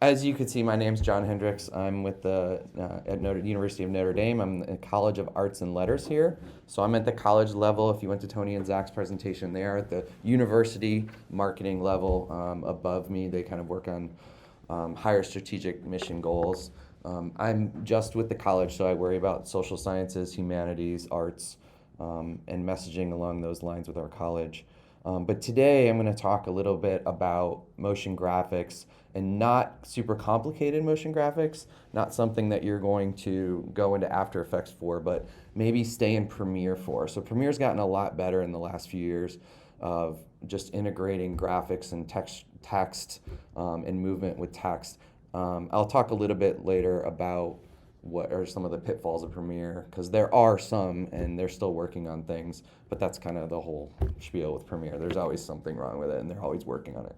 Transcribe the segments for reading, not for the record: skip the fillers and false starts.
As you can see, my name's Jon Hendricks. I'm with the at University of Notre Dame. I'm in College of Arts and Letters here. So I'm at the college level. If you went to Tony and Zach's presentation, they are at the university marketing level above me. They kind of work on higher strategic mission goals. I'm just with the college, so I worry about social sciences, humanities, arts, and messaging along those lines with our college. But today I'm going to talk a little bit about motion graphics and not super complicated motion graphics, not something that you're going to go into After Effects for, but maybe stay in Premiere for. So Premiere's gotten a lot better in the last few years of just integrating graphics and text and movement with text. I'll talk a little bit later about what are some of the pitfalls of Premiere, because there are some and they're still working on things, but that's kind of the whole spiel with Premiere. There's always something wrong with it and they're always working on it.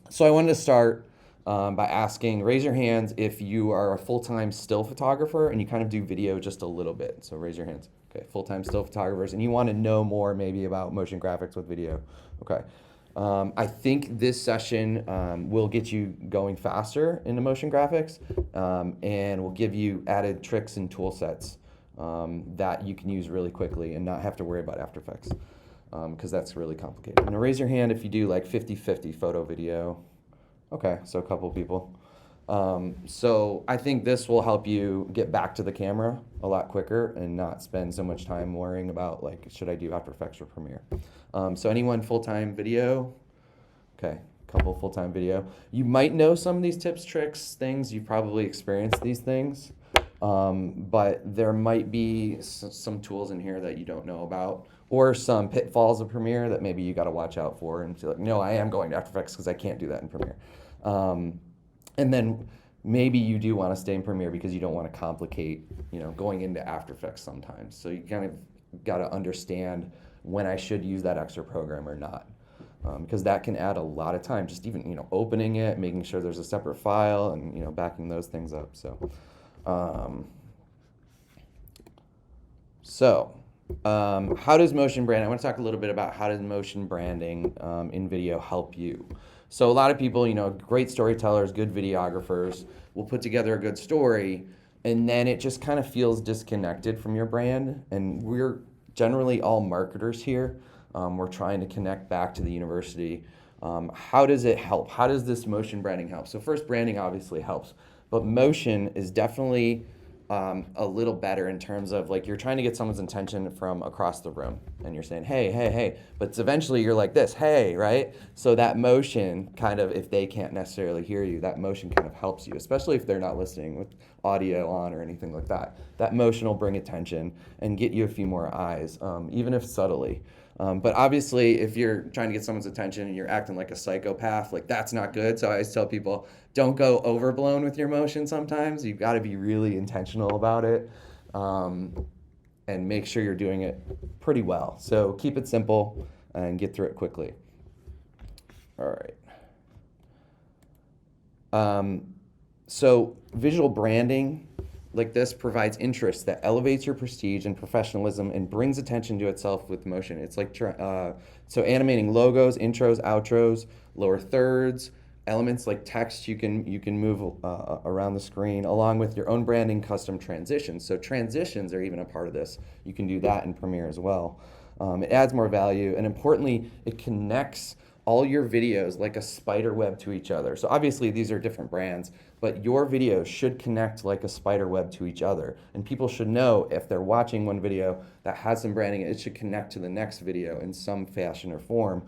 So I wanted to start by asking, raise your hands if you are a full-time still photographer and you kind of do video just a little bit. So raise your hands. Okay, full-time still photographers, and you want to know more maybe about motion graphics with video. Okay. I think this session will get you going faster into motion graphics and will give you added tricks and tool sets that you can use really quickly and not have to worry about After Effects, because that's really complicated. Now raise your hand if you do like 50-50 photo video. Okay, so a couple people. So I think this will help you get back to the camera a lot quicker and not spend so much time worrying about like, should I do After Effects or Premiere? So anyone full-time video? Okay, couple full-time video. You might know some of these tips, tricks, things. You've probably experienced these things, but there might be some tools in here that you don't know about, or some pitfalls of Premiere that maybe you got to watch out for and feel like, no, I am going to After Effects because I can't do that in Premiere. And then maybe you do want to stay in Premiere because you don't want to complicate, going into After Effects sometimes. So you kind of got to understand when I should use that extra program or not. Because that can add a lot of time, just even, opening it, making sure there's a separate file and, backing those things up. How does motion branding, I want to talk a little bit about how does motion branding in video help you? So a lot of people, great storytellers, good videographers will put together a good story, and then it just kind of feels disconnected from your brand. And we're generally all marketers here. We're trying to connect back to the university. How does it help? How does this motion branding help? So first, branding obviously helps, but motion is definitely a little better in terms of like you're trying to get someone's attention from across the room and you're saying, hey, hey, hey, but eventually you're like this, hey, right? So that motion kind of, if they can't necessarily hear you, that motion kind of helps you, especially if they're not listening with audio on or anything like that. That motion will bring attention and get you a few more eyes, even if subtly. But obviously, if you're trying to get someone's attention and you're acting like a psychopath, like that's not good. So I always tell people, don't go overblown with your motion sometimes. You've got to be really intentional about it and make sure you're doing it pretty well. So keep it simple and get through it quickly. All right. So visual branding like this provides interest that elevates your prestige and professionalism and brings attention to itself with motion. It's like so animating logos, intros, outros, lower thirds, elements like text you can move around the screen, along with your own branding, custom transitions. So transitions are even a part of this. You can do that in Premiere as well. It adds more value, and importantly, it connects all your videos like a spider web to each other. So obviously these are different brands, but your videos should connect like a spider web to each other. And people should know if they're watching one video that has some branding, it should connect to the next video in some fashion or form.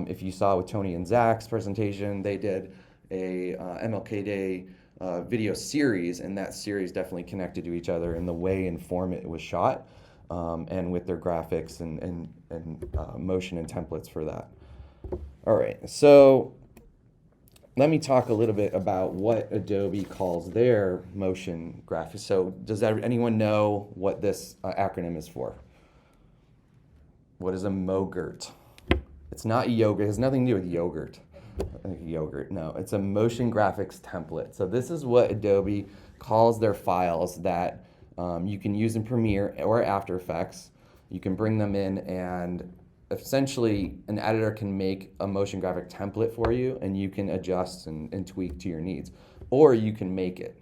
If you saw with Tony and Zach's presentation, they did a MLK Day video series, and that series definitely connected to each other in the way and form it was shot, and with their graphics and motion and templates for that. All right, so let me talk a little bit about what Adobe calls their motion graphics. So does anyone know what this acronym is for? What is a MOGRT? It's not yogurt. It has nothing to do with yogurt. Yogurt, no. It's a motion graphics template. So this is what Adobe calls their files that you can use in Premiere or After Effects. You can bring them in and essentially an editor can make a motion graphic template for you, and you can adjust and tweak to your needs, or you can make it.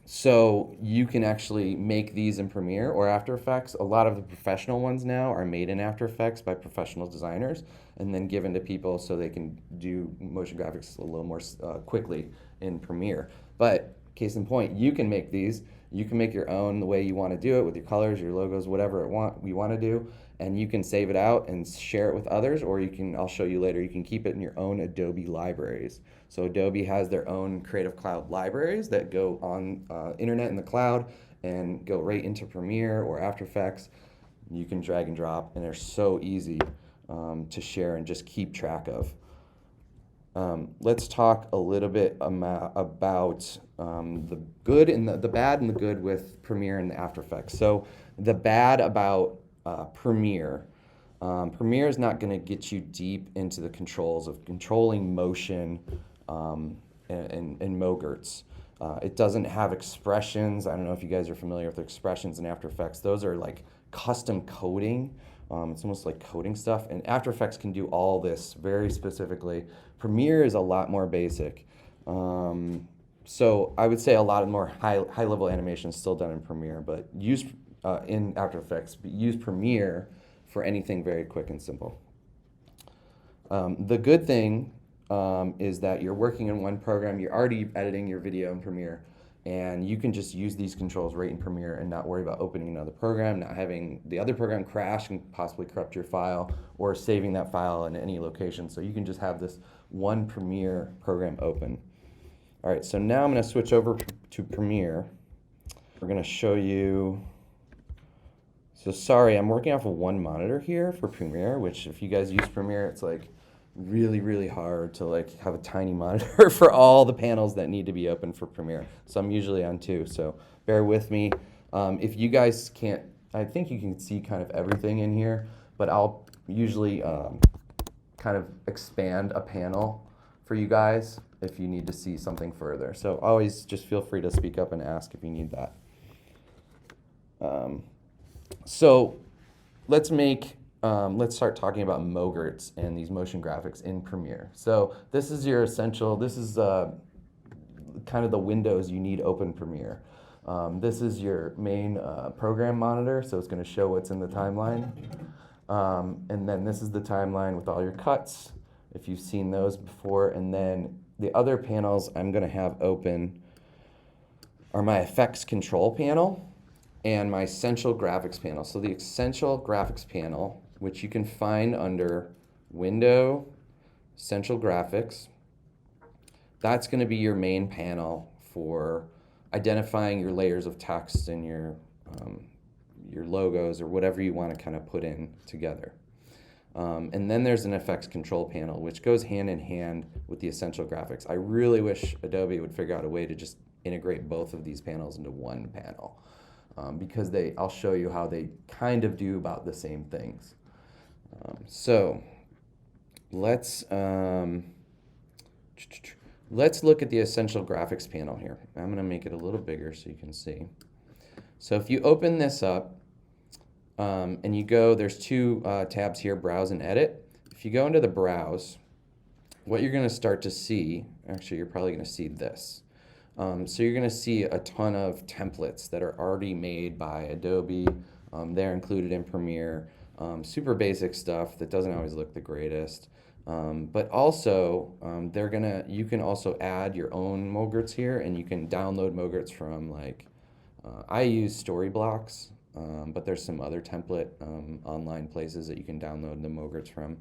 So you can actually make these in Premiere or After Effects. A lot of the professional ones now are made in After Effects by professional designers and then given to people so they can do motion graphics a little more quickly in Premiere. But case in point, you can make these. You can make your own the way you want to do it with your colors, your logos, whatever you want to do, and you can save it out and share it with others, or you can, I'll show you later, you can keep it in your own Adobe libraries. So Adobe has their own Creative Cloud libraries that go on internet in the cloud and go right into Premiere or After Effects. You can drag and drop, and they're so easy to share and just keep track of. Let's talk a little bit about the good and the bad and the good with Premiere and the After Effects. So the bad about Premiere. Premiere is not going to get you deep into the controls of controlling motion and Mogerts. It doesn't have expressions. I don't know if you guys are familiar with expressions in After Effects. Those are like custom coding. It's almost like coding stuff. And After Effects can do all this very specifically. Premiere is a lot more basic. So I would say a lot of more high-level animation is still done in Premiere, but use in After Effects, but use Premiere for anything very quick and simple. The good thing is that you're working in one program, you're already editing your video in Premiere, and you can just use these controls right in Premiere and not worry about opening another program, not having the other program crash and possibly corrupt your file, or saving that file in any location. So you can just have this one Premiere program open. All right, so now I'm going to switch over to Premiere. We're going to show you. So sorry, I'm working off of one monitor here for Premiere, which if you guys use Premiere, it's like really hard to like have a tiny monitor for all the panels that need to be open for Premiere. So I'm usually on two, so bear with me. If you guys can't, I think you can see kind of everything in here, but I'll usually kind of expand a panel for you guys if you need to see something further. So always just feel free to speak up and ask if you need that. So let's start talking about Mogerts and these motion graphics in Premiere. So this is your essential, this is kind of the windows you need open Premiere. This is your main program monitor, so it's going to show what's in the timeline. And then this is the timeline with all your cuts, if you've seen those before. And then the other panels I'm going to have open are my effects control panel and my essential graphics panel. So the essential graphics panel, which you can find under Window, Essential Graphics, that's going to be your main panel for identifying your layers of text and your logos or whatever you want to kind of put in together. And then there's an effects control panel, which goes hand in hand with the essential graphics. I really wish Adobe would figure out a way to just integrate both of these panels into one panel, because I'll show you how they kind of do about the same things. So let's look at the essential graphics panel here. I'm going to make it a little bigger so you can see. So if you open this up and you go, there's two tabs here, Browse and Edit. If you go into the Browse, what you're going to start to see, actually you're probably going to see this. So you're going to see a ton of templates that are already made by Adobe. They're included in Premiere. Super basic stuff that doesn't always look the greatest. But also, you can also add your own Mogerts here, and you can download Mogerts from like, I use Storyblocks, but there's some other template online places that you can download the Mogerts from.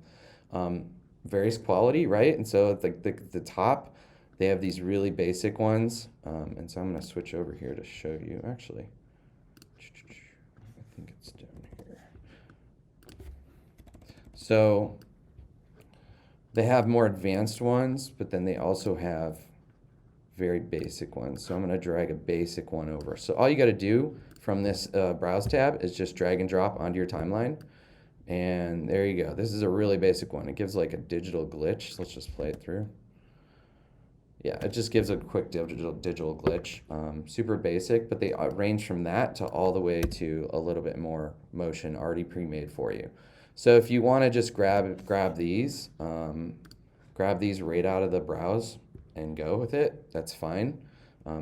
Various quality, right? And so at the top, they have these really basic ones. And so I'm going to switch over here to show you, actually. I think it's down here. So they have more advanced ones, but then they also have very basic ones. So I'm going to drag a basic one over. So all you got to do from this Browse tab is just drag and drop onto your timeline. And there you go. This is a really basic one. It gives like a digital glitch. So let's just play it through. Yeah, it just gives a quick digital glitch. Super basic, but they range from that to all the way to a little bit more motion already pre-made for you. So if you want to just grab these right out of the browse and go with it, that's fine.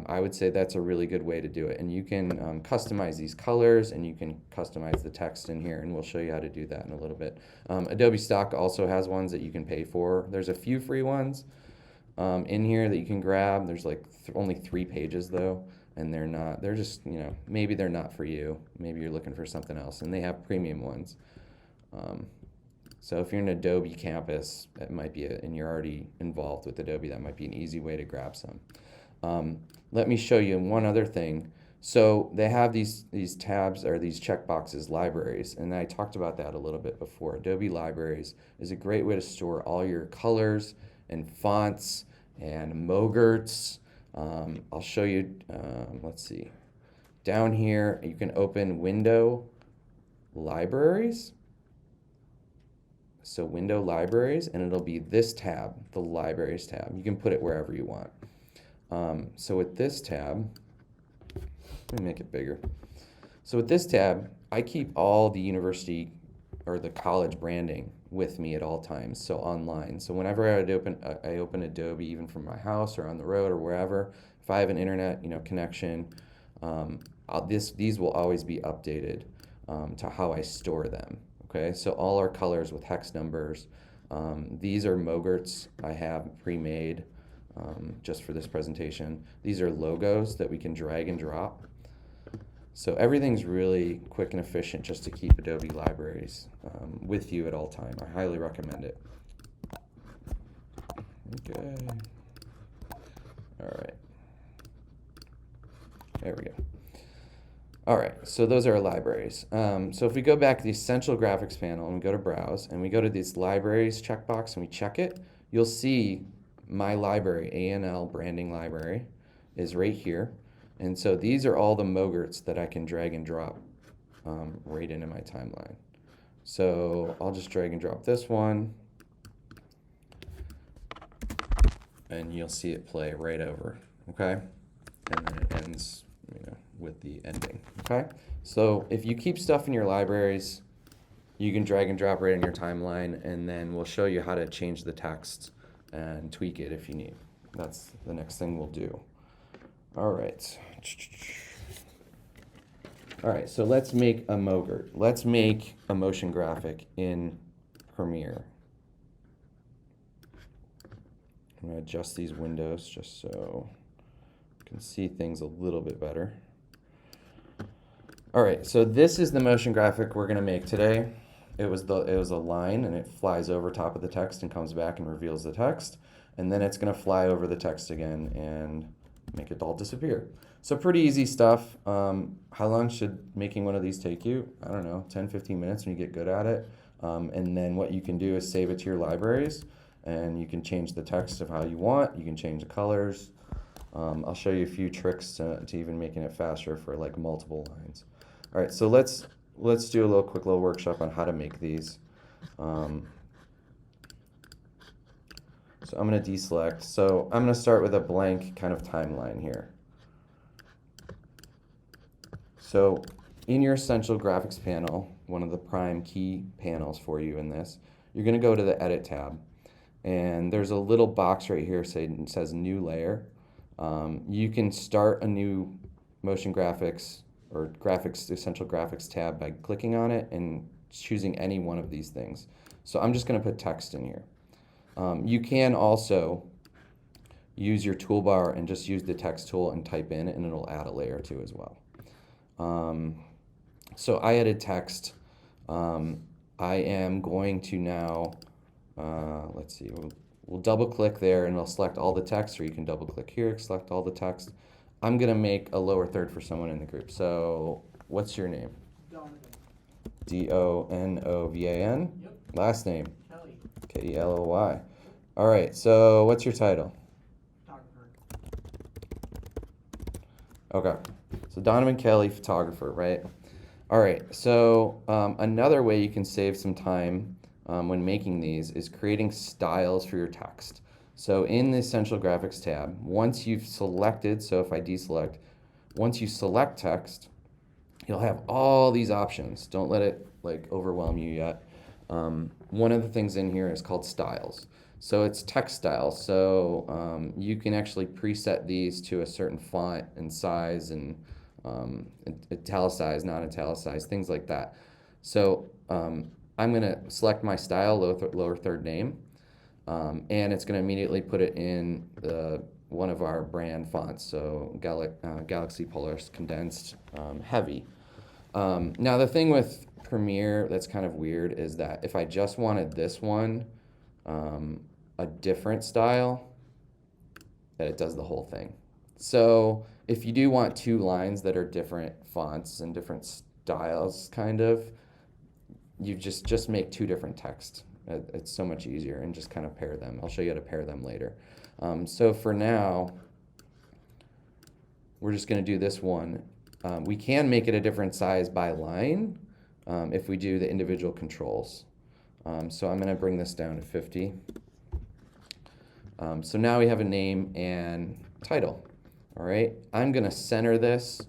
I would say that's a really good way to do it. And you can customize these colors, and you can customize the text in here, and we'll show you how to do that in a little bit. Adobe Stock also has ones that you can pay for. There's a few free ones in here that you can grab. There's like only 3 pages though, and they're just, maybe they're not for you. Maybe you're looking for something else, and they have premium ones. So if you're in Adobe campus, that might be and you're already involved with Adobe, that might be an easy way to grab some. Let me show you one other thing. So they have these tabs, or these checkboxes, libraries, and I talked about that a little bit before. Adobe Libraries is a great way to store all your colors and fonts and Mogerts. I'll show you, let's see. Down here, you can open Window Libraries. So Window Libraries, and it'll be this tab, the Libraries tab. You can put it wherever you want. So with this tab, let me make it bigger. So with this tab, I keep all the university or the college branding with me at all times, so online. So whenever I open Adobe, even from my house or on the road or wherever, if I have an internet connection, these will always be updated to how I store them. Okay, so all our colors with hex numbers. These are Mogerts I have pre-made just for this presentation. These are logos that we can drag and drop. So everything's really quick and efficient just to keep Adobe Libraries with you at all time. I highly recommend it. Okay. All right. There we go. All right, so those are our libraries. So if we go back to the Essential Graphics panel and we go to Browse and we go to these Libraries checkbox and we check it, you'll see my library, ANL Branding Library, is right here. And so these are all the Mogerts that I can drag and drop right into my timeline. So I'll just drag and drop this one, and you'll see it play right over, okay? And then it ends, with the ending, okay? So if you keep stuff in your libraries, you can drag and drop right in your timeline, and then we'll show you how to change the text and tweak it if you need. That's the next thing we'll do. All right. All right, so let's make a Mogert. Let's make a motion graphic in Premiere. I'm going to adjust these windows just so you can see things a little bit better. All right, so this is the motion graphic we're going to make today. It was a line, and it flies over top of the text and comes back and reveals the text. And then it's going to fly over the text again and make it all disappear. So pretty easy stuff. How long should making one of these take you? I don't know, 10, 15 minutes when you get good at it. And then what you can do is save it to your libraries, and you can change the text of how you want. You can change the colors. I'll show you a few tricks to even making it faster for like multiple lines. All right, so let's do a quick little workshop on how to make these. So I'm going to deselect. So I'm going to start with a blank kind of timeline here. So in your Essential Graphics panel, one of the prime key panels for you in this, you're going to go to the Edit tab. And there's a little box right here that says New Layer. You can start a new motion graphics or Essential Graphics tab by clicking on it and choosing any one of these things. So I'm just going to put text in here. You can also use your toolbar and just use the text tool and type in, and it'll add a layer too as well. So I added text. I am going to now, let's see, we'll double click there and it'll select all the text, or you can double click here, select all the text. I'm going to make a lower third for someone in the group. So what's your name? Donovan. D-O-N-O-V-A-N? Yep. Last name? Kelly. K-E-L-O-Y. All right, so what's your title? Photographer. Okay, so Donovan Kelly, photographer, right? All right, so another way you can save some time when making these is creating styles for your text. So in the Essential Graphics tab, once you've selected, so if I deselect, once you select text, you'll have all these options. Don't let it like overwhelm you yet. One of the things in here is called styles. So it's text styles. So you can actually preset these to a certain font and size and italicized, non-italicized, things like that. So I'm going to select my style, lower third name, and it's going to immediately put it in one of our brand fonts, so Galaxy Polaris Condensed Heavy. Now the thing with Premiere that's kind of weird is that if I just wanted this one, a different style, that it does the whole thing. So if you do want two lines that are different fonts and different styles, kind of, you just make two different text. It's so much easier, and just kind of pair them. I'll show you how to pair them later. So for now, we're just going to do this one. We can make it a different size by line if we do the individual controls. So I'm going to bring this down to 50. So now we have a name and title. All right, I'm going to center this,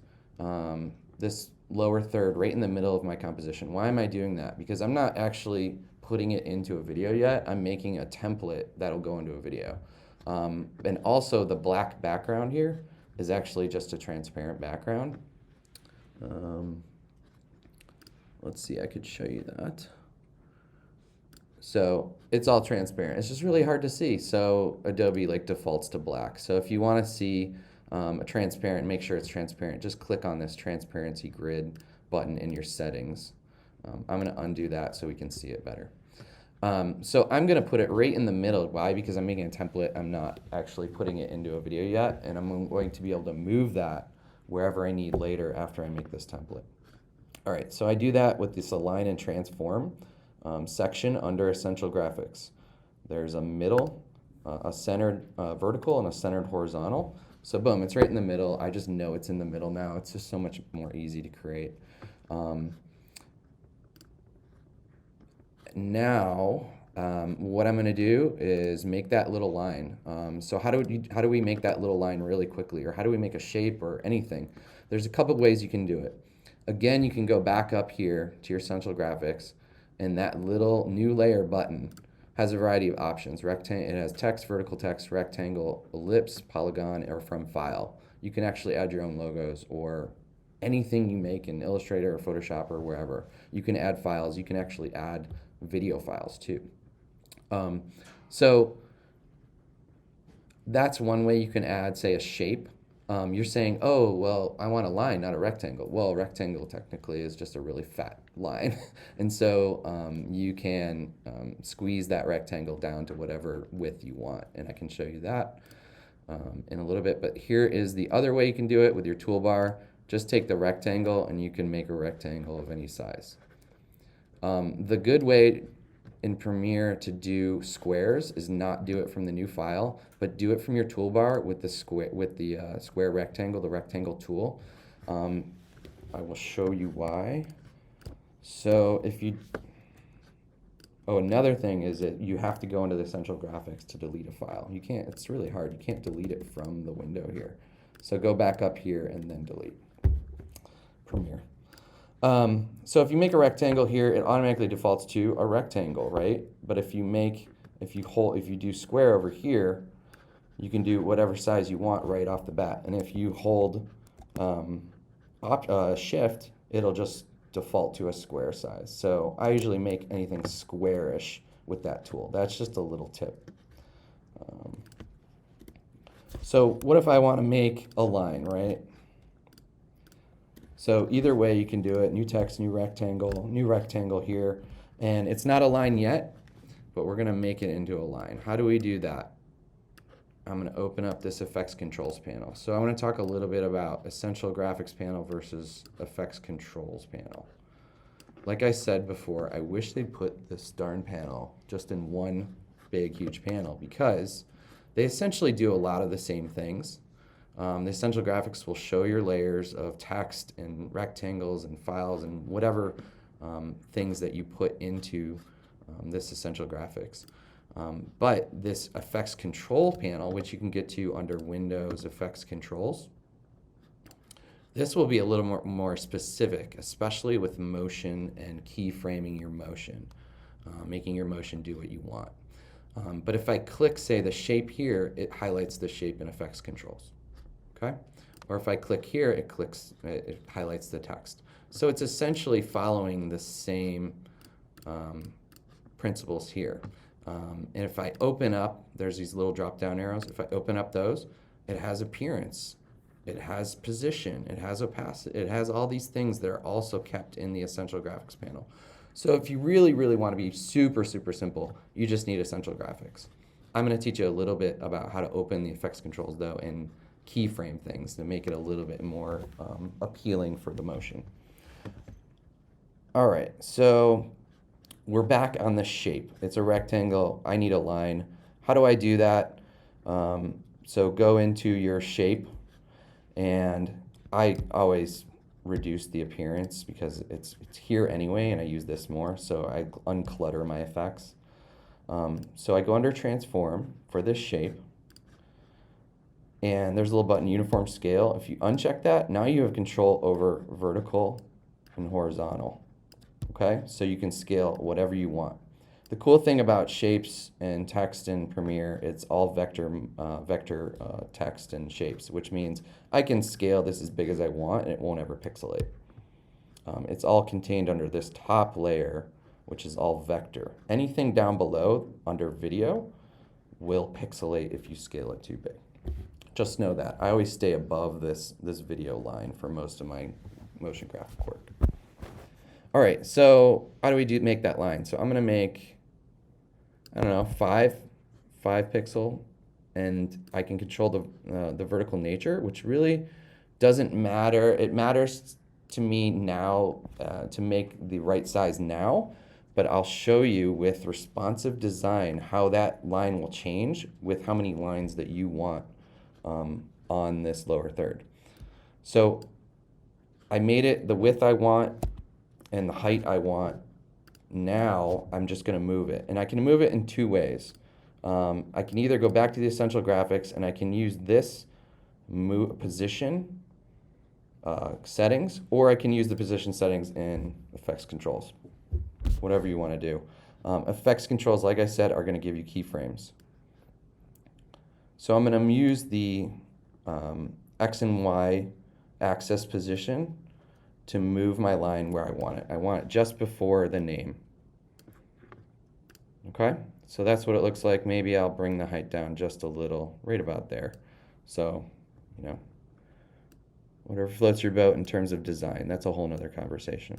this lower third right in the middle of my composition. Why am I doing that? Because I'm not actually putting it into a video yet. I'm making a template that'll go into a video. And also the black background here is actually just a transparent background. Let's see, I could show you that. So it's all transparent. It's just really hard to see. So Adobe like defaults to black. So if you want to see a transparent, make sure it's transparent, just click on this transparency grid button in your settings. I'm going to undo that so we can see it better. So I'm going to put it right in the middle. Why? Because I'm making a template. I'm not actually putting it into a video yet, and I'm going to be able to move that wherever I need later after I make this template. All right, so I do that with this Align and Transform section under Essential Graphics. There's a middle, a centered vertical, and a centered horizontal. So boom, it's right in the middle. I just know it's in the middle now. It's just so much more easy to create. Now, what I'm going to do is make that little line. So how do we make that little line really quickly, or how do we make a shape or anything? There's a couple of ways you can do it. Again, you can go back up here to your Essential Graphics, and that little new layer button has a variety of options. It has text, vertical text, rectangle, ellipse, polygon, or from file. You can actually add your own logos or anything you make in Illustrator or Photoshop or wherever. You can add files. You can actually add video files too. So that's one way you can add, say, a shape. You're saying, oh, well, I want a line, not a rectangle. Well, a rectangle technically is just a really fat line. And so you can squeeze that rectangle down to whatever width you want. And I can show you that in a little bit. But here is the other way you can do it with your toolbar. Just take the rectangle and you can make a rectangle of any size. The good way in Premiere to do squares is not do it from the new file, but do it from your toolbar with the square rectangle, the rectangle tool. I will show you why. So if you, another thing is that you have to go into the Essential Graphics to delete a file. You can't, it's really hard. You can't delete it from the window here. So go back up here and then delete Premiere. So if you make a rectangle here, it automatically defaults to a rectangle, right? But if you do square over here, you can do whatever size you want right off the bat. And if you hold Shift, it'll just default to a square size. So I usually make anything squarish with that tool. That's just a little tip. So what if I want to make a line, right? So either way you can do it, new text, new rectangle here. And it's not a line yet, but we're gonna make it into a line. How do we do that? I'm gonna open up this Effects Controls panel. So I wanna talk a little bit about Essential Graphics panel versus Effects Controls panel. Like I said before, I wish they'd put this darn panel just in one big, huge panel, because they essentially do a lot of the same things. The Essential Graphics will show your layers of text and rectangles and files and whatever things that you put into this Essential Graphics. But this effects control panel, which you can get to under Windows Effects Controls, this will be a little more specific, especially with motion and keyframing your motion, making your motion do what you want. But if I click, say, the shape here, it highlights the shape in Effects Controls, okay? Or if I click here, it highlights the text. So it's essentially following the same principles here. And if I open up, there's these little drop-down arrows. If I open up those, it has appearance, it has position, it has opacity, it has all these things that are also kept in the Essential Graphics panel. So if you really, really want to be super, super simple, you just need Essential Graphics. I'm going to teach you a little bit about how to open the effects controls, though, and keyframe things to make it a little bit more appealing for the motion. All right, so we're back on the shape. It's a rectangle. I need a line. How do I do that? So go into your shape, and I always reduce the appearance because it's here anyway, and I use this more, so I unclutter my effects. So I go under Transform for this shape, and there's a little button, Uniform Scale. If you uncheck that, now you have control over vertical and horizontal. Okay, so you can scale whatever you want. The cool thing about shapes and text in Premiere, it's all vector text and shapes, which means I can scale this as big as I want and it won't ever pixelate. It's all contained under this top layer, which is all vector. Anything down below under video will pixelate if you scale it too big. Just know that. I always stay above this video line for most of my motion graphic work. All right, so how do we make that line? So I'm going to make, I don't know, 5 pixel, and I can control the vertical nature, which really doesn't matter. It matters to me now to make the right size now, but I'll show you with responsive design how that line will change with how many lines that you want on this lower third. So I made it the width I want and the height I want. Now I'm just going to move it, and I can move it in 2 ways. I can either go back to the Essential Graphics and I can use this position settings, or I can use the position settings in Effects Controls, whatever you want to do. Effects Controls, like I said, are going to give you keyframes. So I'm going to use the X and Y axis position to move my line where I want it. I want it just before the name. Okay, so that's what it looks like. Maybe I'll bring the height down just a little, right about there. So, you know, whatever floats your boat in terms of design. That's a whole nother conversation.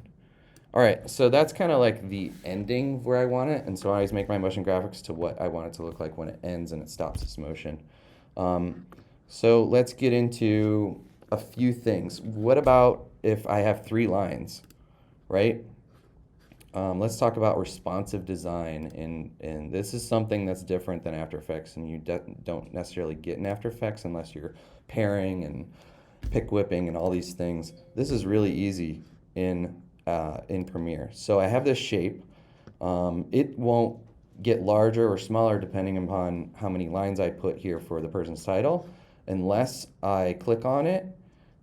All right, so that's kind of like the ending where I want it, and so I always make my motion graphics to what I want it to look like when it ends and it stops its motion. So let's get into a few things. What about if I have 3 lines, right? Let's talk about responsive design, and this is something that's different than After Effects, and you don't necessarily get in After Effects unless you're pairing and pick whipping and all these things. This is really easy in Premiere. So I have this shape. It won't get larger or smaller depending upon how many lines I put here for the person's title, unless I click on it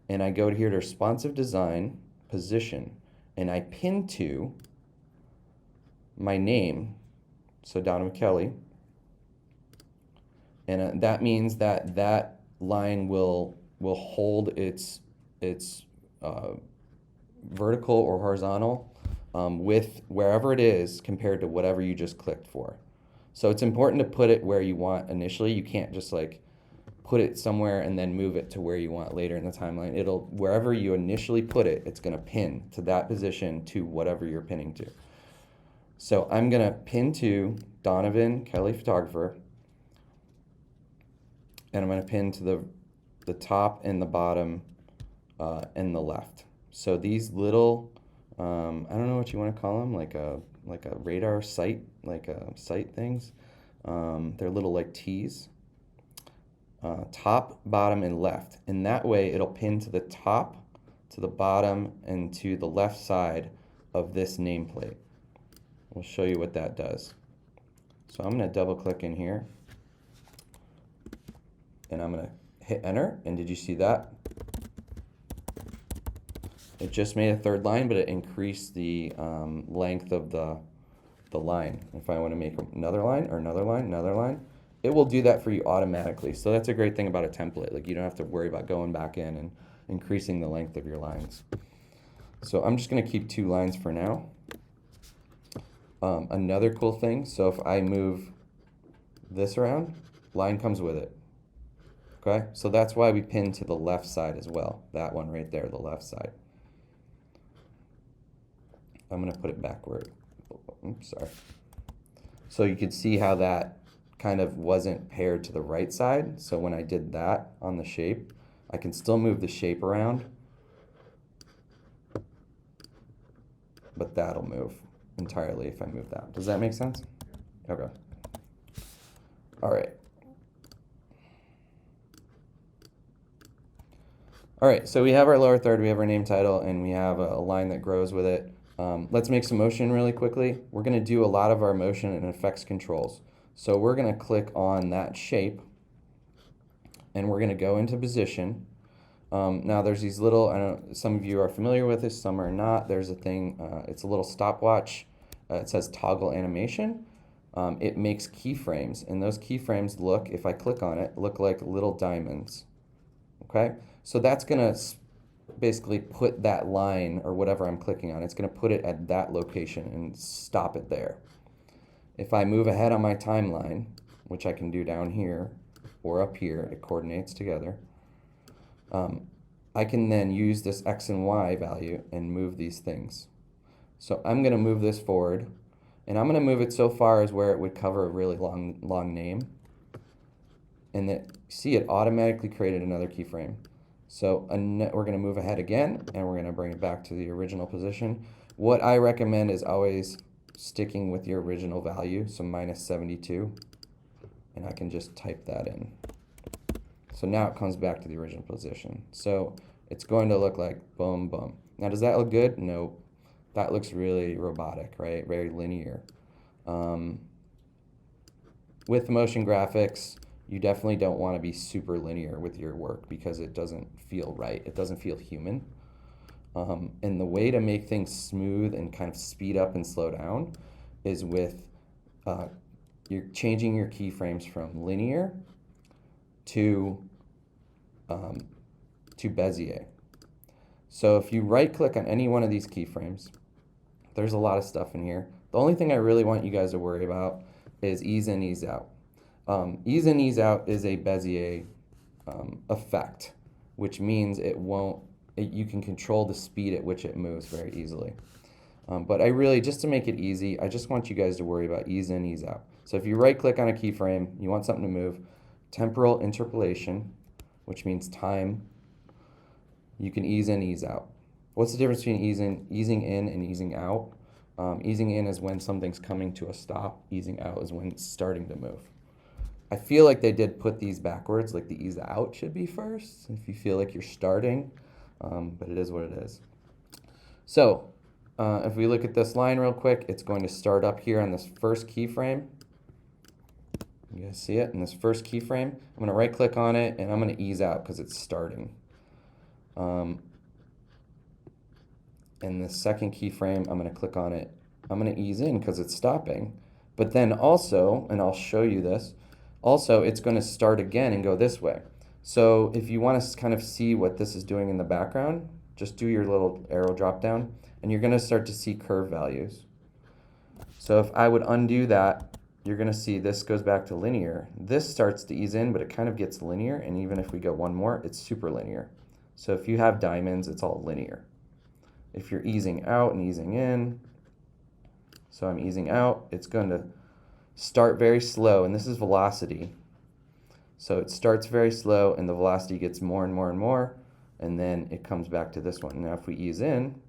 and I go here to Responsive Design, Position, and I pin to my name, so Donna McKelly, and that means that that line will hold its vertical or horizontal with wherever it is compared to whatever you just clicked for. So it's important to put it where you want initially. You can't just like put it somewhere and then move it to where you want later in the timeline. It'll, wherever you initially put it, it's going to pin to that position to whatever you're pinning to. So I'm going to pin to Donovan Kelly Photographer, and I'm going to pin to the top and the bottom and the left. So these little, I don't know what you want to call them, like a radar sight, sight things. They're little like T's. Top, bottom, and left. And that way it'll pin to the top, to the bottom, and to the left side of this nameplate. We'll show you what that does. So I'm going to double click in here, and I'm going to hit enter, and did you see that? It just made a third line, but it increased the length of the line. If I want to make another line, or another line, another line, it will do that for you automatically. So that's a great thing about a template. Like, you don't have to worry about going back in and increasing the length of your lines. So I'm just going to keep 2 lines for now. Another cool thing, so if I move this around, line comes with it. Okay, so that's why we pin to the left side as well. That one right there, the left side. I'm going to put it backward. Oops, sorry. So you could see how that kind of wasn't paired to the right side. So when I did that on the shape, I can still move the shape around, but that'll move entirely if I move that. Does that make sense? Okay. All right. All right, so we have our lower third, we have our name title, and we have a line that grows with it. Let's make some motion really quickly. We're going to do a lot of our motion and effects controls. So we're going to click on that shape, and we're going to go into position. Now there's these little, I don't, some of you are familiar with this, some are not. There's a thing, it's a little stopwatch. It says toggle animation. It makes keyframes, and those keyframes look, if I click on it, look like little diamonds. Okay, so that's going to basically put that line, or whatever I'm clicking on, it's going to put it at that location and stop it there. If I move ahead on my timeline, which I can do down here or up here, it coordinates together, I can then use this X and Y value and move these things. So I'm going to move this forward, and I'm going to move it so far as where it would cover a really long name. And that, see, it automatically created another keyframe. So we're going to move ahead again, and we're going to bring it back to the original position. What I recommend is always sticking with your original value, so -72, and I can just type that in. So now it comes back to the original position. So it's going to look like boom, boom. Now, does that look good? No. That looks really robotic, right? Very linear. With motion graphics, you definitely don't want to be super linear with your work because it doesn't feel right. It doesn't feel human. And the way to make things smooth and kind of speed up and slow down is with you're changing your keyframes from linear to Bezier. So if you right click on any one of these keyframes, there's a lot of stuff in here. The only thing I really want you guys to worry about is ease in, ease out. Ease in, ease out is a Bezier effect, which means you can control the speed at which it moves very easily. But I really, just to make it easy, I just want you guys to worry about ease in, ease out. So if you right click on a keyframe, you want something to move, temporal interpolation, which means time, you can ease in, ease out. What's the difference between easing in and easing out? Easing in is when something's coming to a stop. Easing out is when it's starting to move. I feel like they did put these backwards, like the ease out should be first, if you feel like you're starting, but it is what it is. So if we look at this line real quick, it's going to start up here on this first keyframe. You guys see it? In this first keyframe, I'm going to right click on it, and I'm going to ease out because it's starting. In the second keyframe, I'm going to click on it. I'm going to ease in because it's stopping. But then also, and I'll show you this, also it's going to start again and go this way. So if you want to kind of see what this is doing in the background, just do your little arrow drop down, and you're going to start to see curve values. So if I would undo that, you're going to see this goes back to linear. This starts to ease in, but it kind of gets linear, and even if we go one more, it's super linear. So if you have diamonds, it's all linear. If you're easing out and easing in, so I'm easing out, it's going to start very slow, and this is velocity. So it starts very slow, and the velocity gets more and more and more, and then it comes back to this one. Now if we ease in,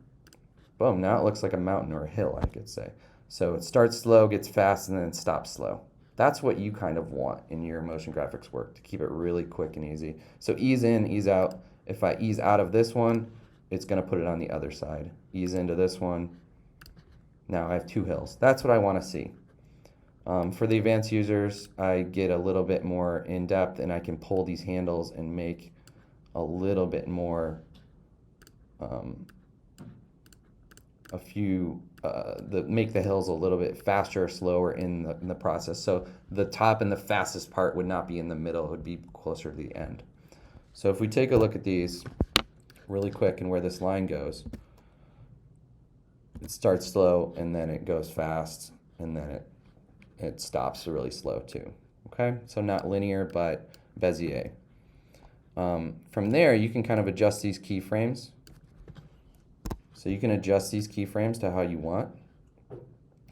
boom, now it looks like a mountain or a hill, I could say. So it starts slow, gets fast, and then it stops slow. That's what you kind of want in your motion graphics work, to keep it really quick and easy. So ease in, ease out. If I ease out of this one, it's going to put it on the other side. Ease into this one. Now I have two hills. That's what I want to see. For the advanced users, I get a little bit more in depth, and I can pull these handles and make a little bit more, make the hills a little bit faster or slower in the process. So the top and the fastest part would not be in the middle, it would be closer to the end. So if we take a look at these really quick and where this line goes, it starts slow and then it goes fast and then it stops really slow too. Okay, so not linear but Bezier. From there you can kind of adjust these keyframes. So you can adjust these keyframes to how you want.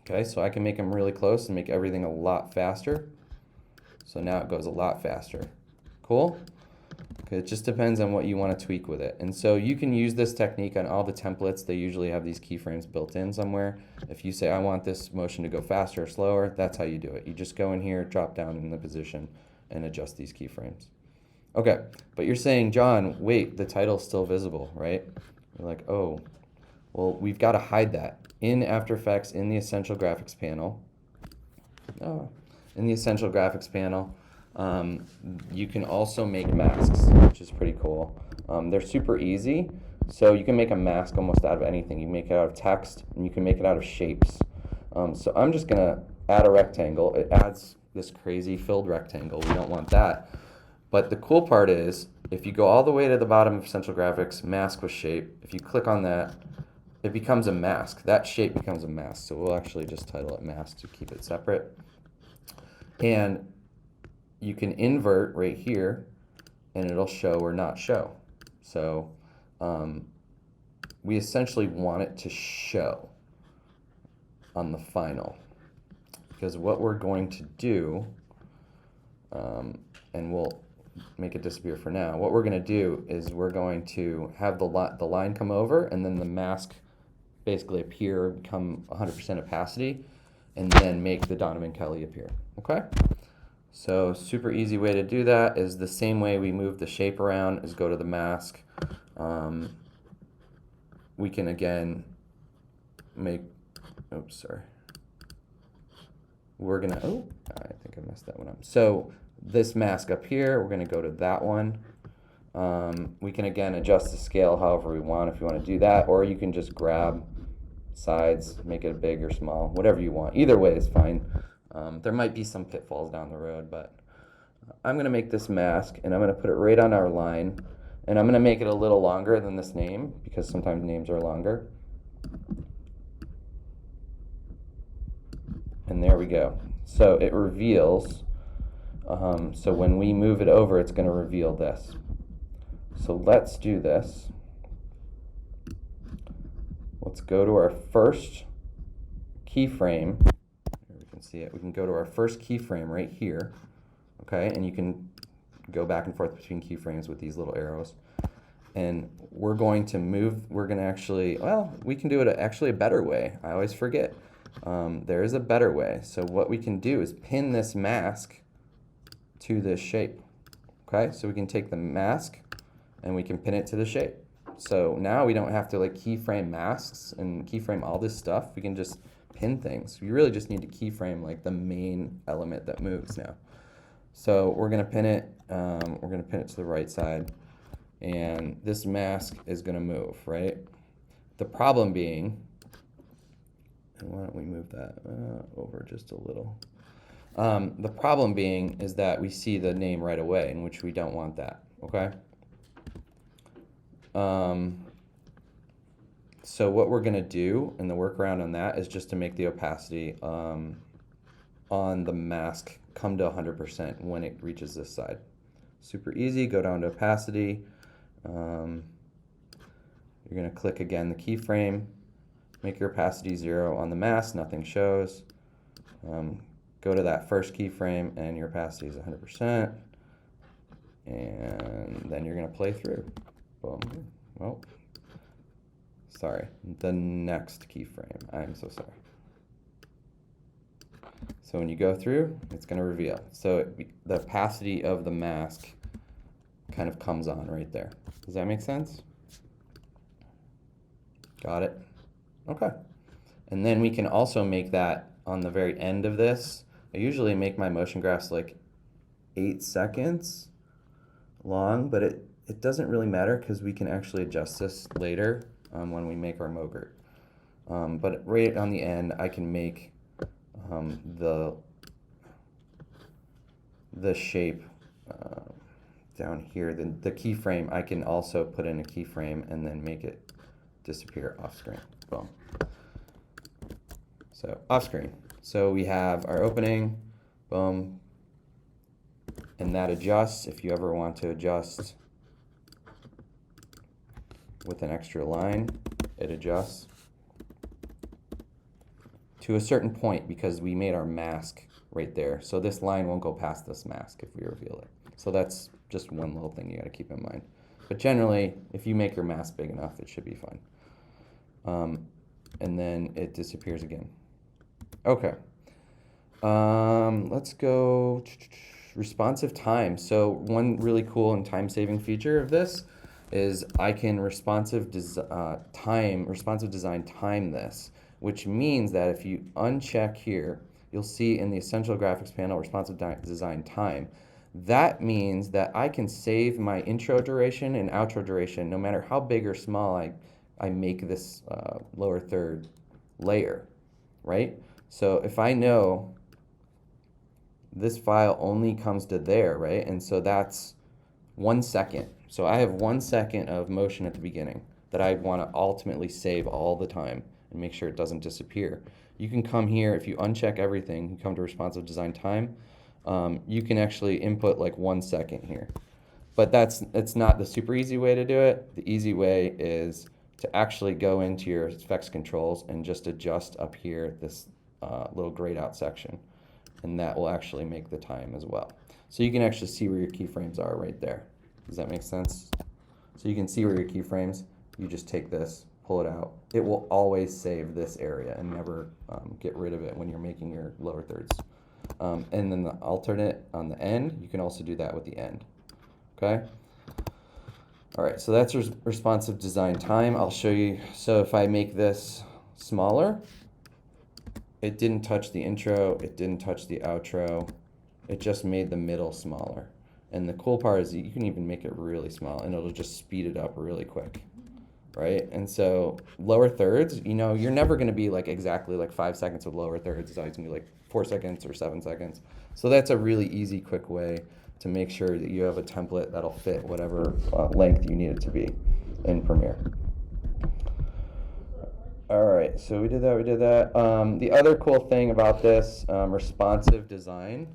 Okay, so I can make them really close and make everything a lot faster. So now it goes a lot faster. Cool? Okay, it just depends on what you want to tweak with it. And so you can use this technique on all the templates. They usually have these keyframes built in somewhere. If you say, I want this motion to go faster or slower, that's how you do it. You just go in here, drop down in the position, and adjust these keyframes. Okay, but you're saying, John, wait, the title's still visible, right? You're like, oh, well, we've got to hide that. In After Effects, in the Essential Graphics panel, you can also make masks, which is pretty cool. They're super easy, so you can make a mask almost out of anything. You can make it out of text, and you can make it out of shapes. So I'm just going to add a rectangle. It adds this crazy filled rectangle. We don't want that. But the cool part is, if you go all the way to the bottom of Essential Graphics, Mask with Shape, if you click on that, it becomes a mask. That shape becomes a mask. So we'll actually just title it mask to keep it separate. And you can invert right here, and it'll show or not show. So we essentially want it to show on the final. Because what we're going to do, and we'll make it disappear for now, what we're going to do is we're going to have the line come over, and then the mask basically appear, become 100% opacity, and then make the Donovan Kelly appear. Okay? So super easy way to do that is the same way we move the shape around, is go to the mask. We can again make, oops, sorry. We're gonna, I think I messed that one up. So this mask up here, we're gonna go to that one. We can again adjust the scale however we want if you want to do that, or you can just grab sides, make it big or small, whatever you want. Either way is fine. There might be some pitfalls down the road, but I'm going to make this mask, and I'm going to put it right on our line, and I'm going to make it a little longer than this name, because sometimes names are longer. And there we go. So it reveals, so when we move it over, it's going to reveal this. So let's do this. Let's go to our first keyframe. Here we can see it. We can go to our first keyframe right here. Okay, and you can go back and forth between keyframes with these little arrows. And we're going to move, we're going to actually, well, we can do it actually a better way. I always forget. There is a better way. So what we can do is pin this mask to this shape. Okay, so we can take the mask and we can pin it to the shape. So now we don't have to like keyframe masks and keyframe all this stuff. We can just pin things. You really just need to keyframe like the main element that moves now. So we're going to pin it. We're going to pin it to the right side, and this mask is going to move, right? The problem being, and why don't we move that over just a little? The problem being is that we see the name right away, in which we don't want that. Okay. So what we're going to do, and the workaround on that, is just to make the opacity on the mask come to 100% when it reaches this side. Super easy. Go down to opacity. You're going to click again the keyframe. Make your opacity 0 on the mask. Nothing shows. Go to that first keyframe, and your opacity is 100%. And then you're going to play through. Boom. Well, sorry. The next keyframe. I'm so sorry. So when you go through, it's going to reveal. So the opacity of the mask kind of comes on right there. Does that make sense? Got it? Okay. And then we can also make that on the very end of this, I usually make my motion graphs like 8 seconds long, but it doesn't really matter because we can actually adjust this later when we make our mogurt. But right on the end, I can make the shape down here. The keyframe, I can also put in a keyframe and then make it disappear off screen. Boom. So off screen. So we have our opening, boom, and that adjusts if you ever want to adjust with an extra line, it adjusts to a certain point because we made our mask right there. So this line won't go past this mask if we reveal it. So that's just one little thing you got to keep in mind. But generally, if you make your mask big enough, it should be fine. And then it disappears again. Okay. Let's go responsive time. So one really cool and time-saving feature of this is I can responsive design time this, which means that if you uncheck here, you'll see in the Essential Graphics panel, responsive design time. That means that I can save my intro duration and outro duration no matter how big or small I make this lower third layer, right? So if I know this file only comes to there, right? And so that's 1 second. So I have 1 second of motion at the beginning that I want to ultimately save all the time and make sure it doesn't disappear. You can come here, if you uncheck everything, you come to responsive design time, you can actually input like 1 second here. But it's not the super easy way to do it. The easy way is to actually go into your effects controls and just adjust up here this little grayed out section. And that will actually make the time as well. So you can actually see where your keyframes are right there. Does that make sense? So you can see where your keyframes, you just take this, pull it out. It will always save this area and never get rid of it when you're making your lower thirds. And then the alternate on the end, you can also do that with the end. Okay? All right, so that's responsive design time. I'll show you. So if I make this smaller, it didn't touch the intro, it didn't touch the outro, it just made the middle smaller. And the cool part is you can even make it really small and it'll just speed it up really quick, right? And so lower thirds, you know, you're never gonna be like exactly like 5 seconds with lower thirds. It's always gonna be like 4 seconds or 7 seconds. So that's a really easy, quick way to make sure that you have a template that'll fit whatever length you need it to be in Premiere. All right, so we did that. The other cool thing about this responsive design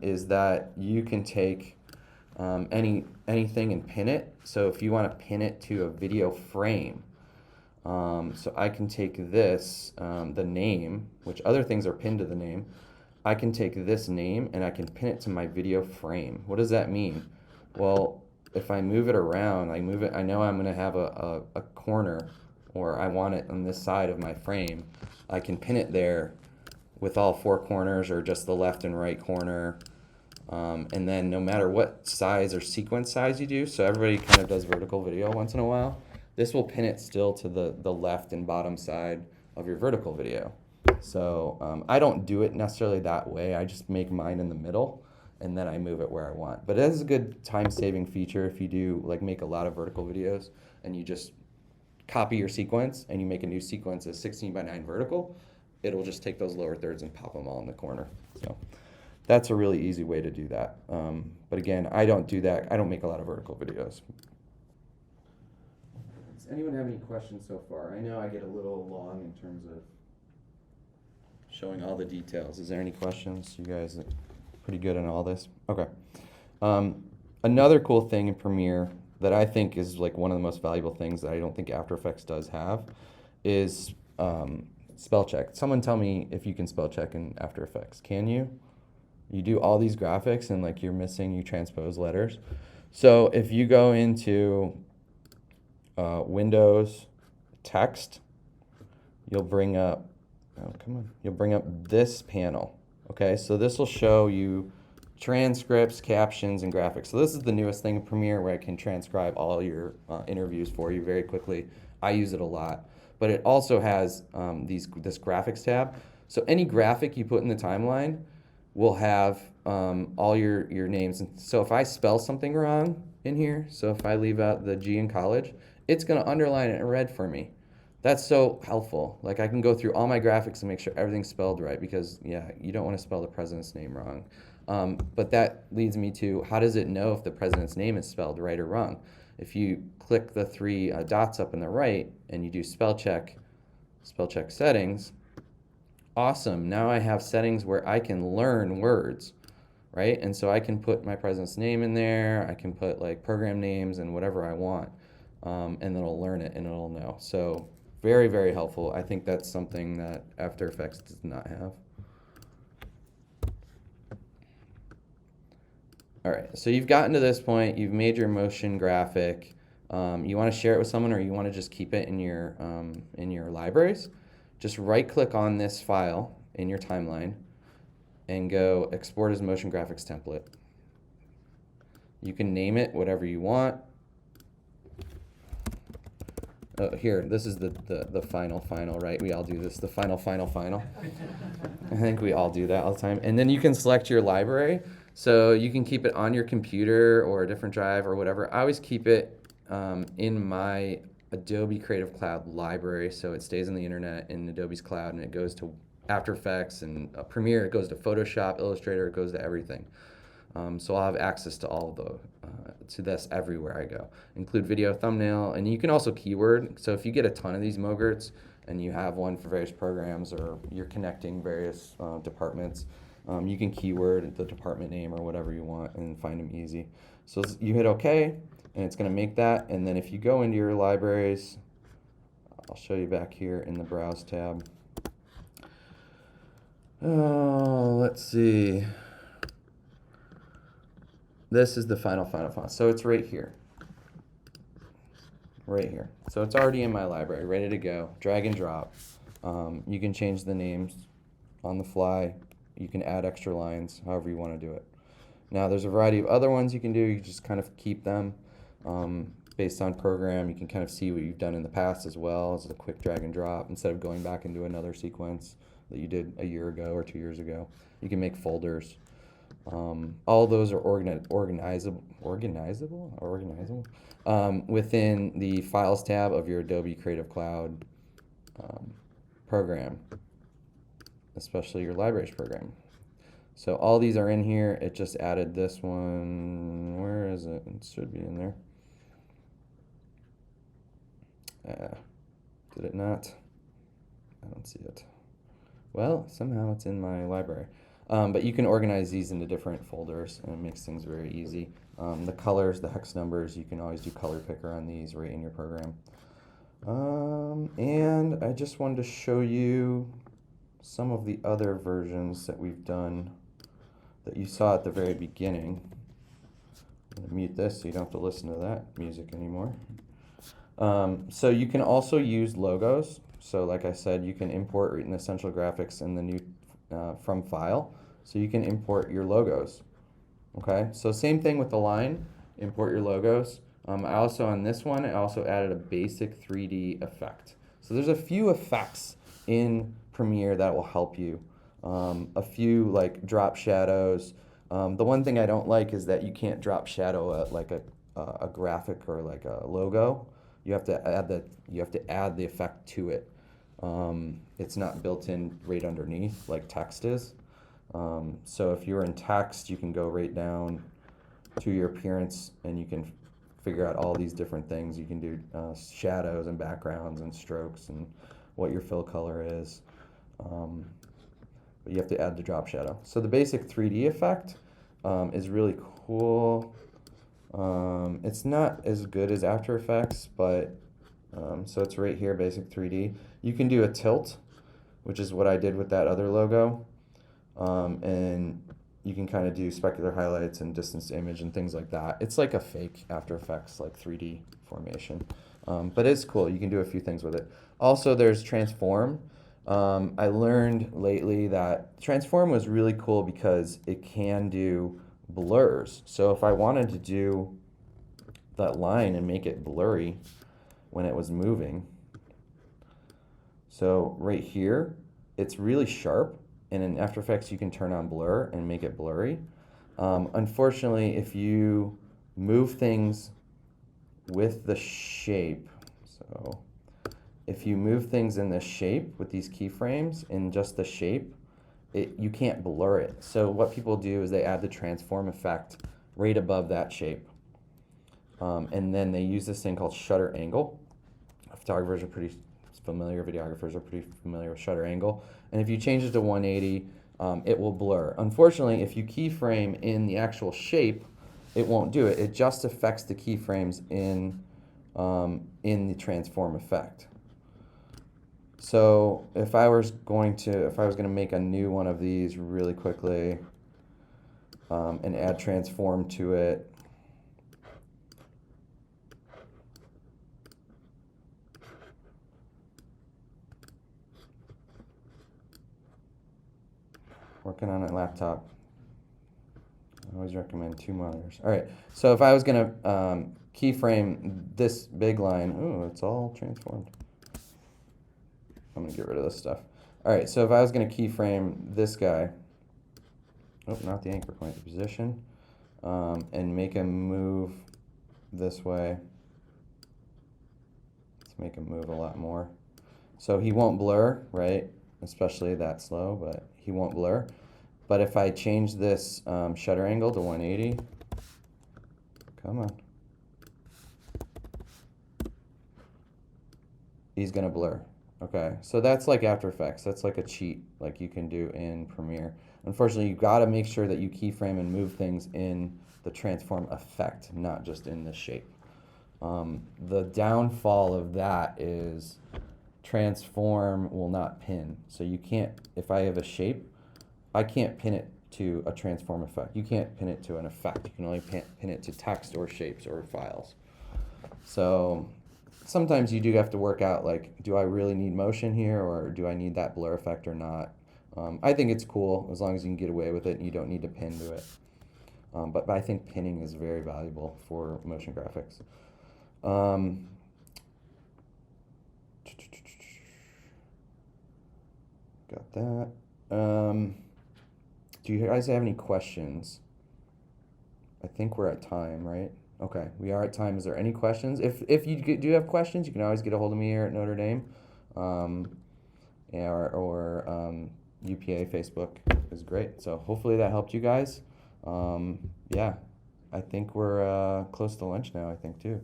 is that you can take anything and pin it. So if you want to pin it to a video frame, so I can take this, the name, which other things are pinned to the name. I can take this name and I can pin it to my video frame. What does that mean? Well, if I move it around, I know I'm going to have a corner, or I want it on this side of my frame, I can pin it there with all 4 corners or just the left and right corner. And then no matter what size or sequence size you do, so everybody kind of does vertical video once in a while, this will pin it still to the left and bottom side of your vertical video. So I don't do it necessarily that way, I just make mine in the middle and then I move it where I want. But it is a good time-saving feature if you do like make a lot of vertical videos and you just copy your sequence and you make a new sequence as 16:9 vertical, it'll just take those lower thirds and pop them all in the corner. So that's a really easy way to do that. But again, I don't do that. I don't make a lot of vertical videos. Does anyone have any questions so far? I know I get a little long in terms of showing all the details. Is there any questions? You guys are pretty good on all this? Okay. Another cool thing in Premiere that I think is like one of the most valuable things that I don't think After Effects does have is spell check. Someone tell me if you can spell check in After Effects. Can you? You do all these graphics and like you transpose letters. So if you go into Windows, text, you'll bring up, you'll bring up this panel. Okay, so this will show you transcripts, captions, and graphics. So this is the newest thing in Premiere where I can transcribe all your interviews for you very quickly. I use it a lot. But it also has this graphics tab. So any graphic you put in the timeline, will have all your names. And so if I spell something wrong in here, so if I leave out the G in college, it's going to underline it in red for me. That's so helpful. Like I can go through all my graphics and make sure everything's spelled right because, yeah, you don't want to spell the president's name wrong. But that leads me to, how does it know if the president's name is spelled right or wrong? If you click the three dots up in the right and you do spell check settings, awesome. Now I have settings where I can learn words, right? And so I can put my president's name in there. I can put like program names and whatever I want. And then it'll learn it and it'll know. So very, very helpful. I think that's something that After Effects does not have. All right, so you've gotten to this point. You've made your motion graphic. You want to share it with someone, or you want to just keep it in your libraries. Just right-click on this file in your timeline and go export as motion graphics template. You can name it whatever you want. Oh, here, this is the final, right? We all do this, the final. I think we all do that all the time. And then you can select your library. So you can keep it on your computer or a different drive or whatever. I always keep it in my Adobe Creative Cloud library, so it stays on the internet in Adobe's cloud, and it goes to After Effects and Premiere, it goes to Photoshop, Illustrator, it goes to everything. So I'll have access to all of to this everywhere I go. Include video, thumbnail, and you can also keyword. So if you get a ton of these Mogerts and you have one for various programs or you're connecting various departments, you can keyword the department name or whatever you want and find them easy. So you hit OK, and it's going to make that. And then if you go into your libraries, I'll show you back here in the Browse tab. Oh, let's see. This is the final. So it's right here. Right here. So it's already in my library, ready to go. Drag and drop. You can change the names on the fly. You can add extra lines, however you want to do it. Now there's a variety of other ones you can do. You just kind of keep them based on program. You can kind of see what you've done in the past as well as a quick drag and drop instead of going back into another sequence that you did a year ago or 2 years ago. You can make folders. All those are organizable within the Files tab of your Adobe Creative Cloud program, especially your Libraries program. So all these are in here. It just added this one. Where is it? It should be in there. Did it not? I don't see it. Well, somehow it's in my library. But you can organize these into different folders, and it makes things very easy. The colors, the hex numbers, you can always do color picker on these right in your program. And I just wanted to show you some of the other versions that we've done that you saw at the very beginning. I'm going to mute this so you don't have to listen to that music anymore. So you can also use logos. So like I said, you can import in Essential Graphics in the new from file, so you can import your logos. Okay, so same thing with the line, import your logos. I also, on this one, I also added a basic 3D effect. So there's a few effects in Premiere that will help you. A few like drop shadows. The one thing I don't like is that you can't drop shadow like a graphic or like a logo. You have to add the effect to it. It's not built in right underneath like text is. So if you're in text, you can go right down to your appearance and you can figure out all these different things. You can do shadows and backgrounds and strokes and what your fill color is. But you have to add the drop shadow. So the basic 3D effect is really cool. It's not as good as After Effects, but so it's right here, basic 3D. You can do a tilt, which is what I did with that other logo. And you can kind of do specular highlights and distance to image and things like that. It's like a fake After Effects, like 3D formation. But it's cool. You can do a few things with it. Also, there's transform. I learned lately that transform was really cool because it can do blurs. So if I wanted to do that line and make it blurry when it was moving, so right here, it's really sharp, And in After Effects, you can turn on blur and make it blurry. Unfortunately, if you move things with the shape, so if you move things in the shape with these keyframes in just the shape, you can't blur it. So what people do is they add the transform effect right above that shape. And then they use this thing called shutter angle. Photographers are pretty familiar, videographers are pretty familiar with shutter angle. And if you change it to 180, it will blur. Unfortunately, if you keyframe in the actual shape, it won't do it. It just affects the keyframes in the transform effect. So if I was going to make a new one of these really quickly and add transform to it, working on a laptop, I always recommend 2 monitors. All right, so if I was going to keyframe this big line, oh, it's all transformed. I'm going to get rid of this stuff. All right, so if I was going to keyframe this guy, oh, not the anchor point, the position, and make him move this way. Let's make him move a lot more. So he won't blur, right? Especially that slow, but he won't blur. But if I change this shutter angle to 180, come on. He's gonna blur. Okay, so that's like After Effects. That's like a cheat like you can do in Premiere. Unfortunately, you've got to make sure that you keyframe and move things in the transform effect, not just in the shape. The downfall of that is transform will not pin. So you can't, if I have a shape, I can't pin it to a transform effect. You can't pin it to an effect. You can only pin it to text or shapes or files. So sometimes you do have to work out, like, do I really need motion here, or do I need that blur effect or not? I think it's cool as long as you can get away with it and you don't need to pin to it. But I think pinning is very valuable for motion graphics. Got that. Do you guys have any questions? I think we're at time, right? Okay, we are at time. Is there any questions? If you do have questions, you can always get a hold of me here at Notre Dame, or UPAA Facebook is great. So hopefully that helped you guys. Yeah, I think we're close to lunch now, I think, too.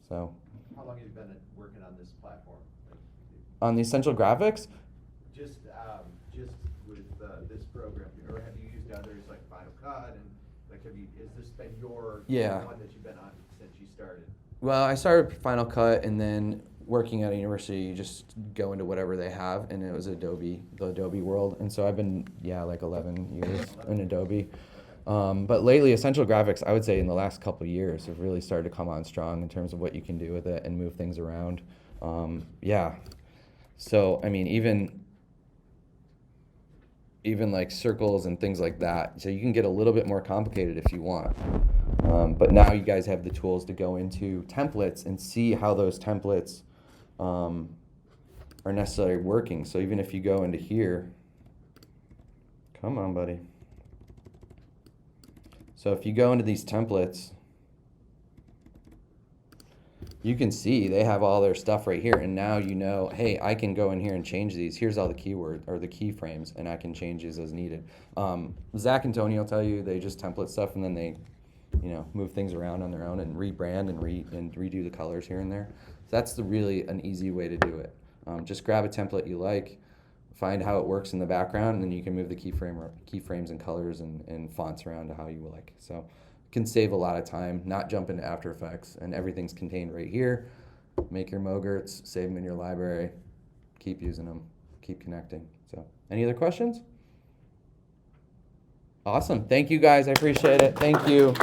So. How long have you been working on this platform? On the Essential Graphics? Just with this program, or have you used others like Final Cut, and like has this been your one that you've been on since you started? Well, I started Final Cut, and then working at a university, you just go into whatever they have, and it was Adobe, the Adobe world, and so I've been like 11 years in Adobe. But lately, Essential Graphics, I would say in the last couple of years, have really started to come on strong in terms of what you can do with it and move things around. So I mean, even like circles and things like that. So you can get a little bit more complicated if you want. But now you guys have the tools to go into templates and see how those templates are necessarily working. So even if you go into here, come on, buddy. So if you go into these templates, you can see they have all their stuff right here, and now you know, hey, I can go in here and change these. Here's all the keywords or the keyframes, and I can change these as needed. Zach and Tony will tell you they just template stuff, and then they, move things around on their own and rebrand and redo the colors here and there. So that's really an easy way to do it. Just grab a template you like, find how it works in the background, and then you can move the keyframes and colors and fonts around to how you would like. So can save a lot of time, not jump into After Effects, and everything's contained right here. Make your Mogerts, save them in your library, keep using them, keep connecting. So any other questions? Awesome. Thank you guys. I appreciate it. Thank you.